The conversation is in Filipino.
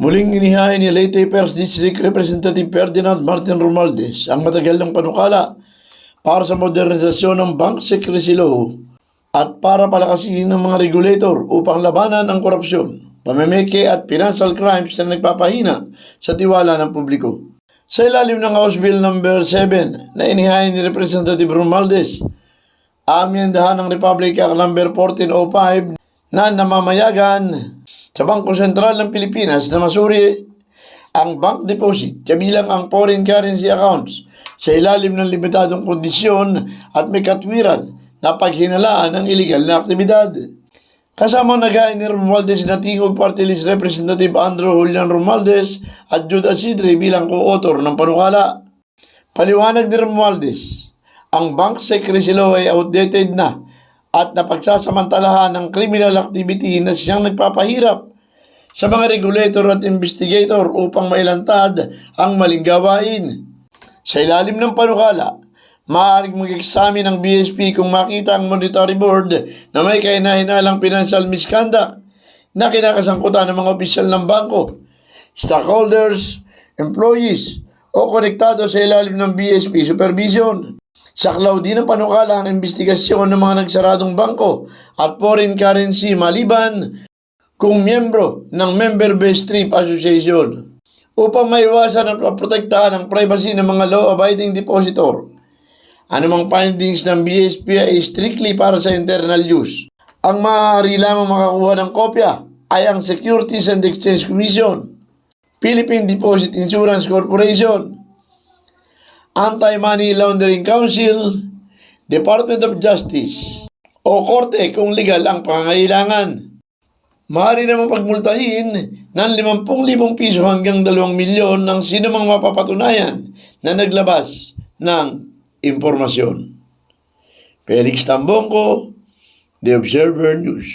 Muling inihain ni Leyte First District Representative Ferdinand Martin Romualdez ang matagal ng panukala para sa modernisasyon ng Bank Secrecy Law at para palakasin ng mga regulator upang labanan ang korupsyon, pamemeke at financial crimes na nagpapahina sa tiwala ng publiko. Sa ilalim ng House Bill No. 7 na inihain ni Representative Romualdez, amyendahan ng Republic Act No. 1405 na namamayagan sa Bangko Sentral ng Pilipinas na masuri ang bank deposit kabilang ang foreign currency accounts sa ilalim ng limitadong kondisyon at may katwiran na paghinalaan ng iligal na aktibidad. Kasama nagain ni Romualdez na Tingog Party List Representative Andrew Julian Romualdez at Jude Asidre bilang co-author ng panukala. Paliwanag ni Romualdez, ang Bank Secrecy Law ay outdated na at napagsasamantalahan ng criminal activity na siyang nagpapahirap sa mga regulator at investigator upang mailantad ang maling gawain. Sa ilalim ng panukala, maaaring mag-examine ng BSP kung makita ang monetary board na may kahinahinalang financial misconduct na kinakasangkutan ng mga opisyal ng bangko, stockholders, employees o konektado sa ilalim ng BSP supervision. Saklaw din ng panukala ang investigasyon ng mga nagsaradong bangko at foreign currency maliban kung miyembro ng member-based trip association upang maiwasan at maprotektahan ang privacy ng mga law-abiding depositor. Anumang findings ng BSP ay strictly para sa internal use. Ang maaari lamang makakuha ng kopya ay ang Securities and Exchange Commission, Philippine Deposit Insurance Corporation, Anti-Money Laundering Council, Department of Justice, o korte kung legal ang pangangailangan. Maaari namang pagmultahin ng 50,000 piso hanggang 2 milyon ang sinumang mapapatunayan na naglabas ng impormasyon. Felix Tambongco, The Observer News.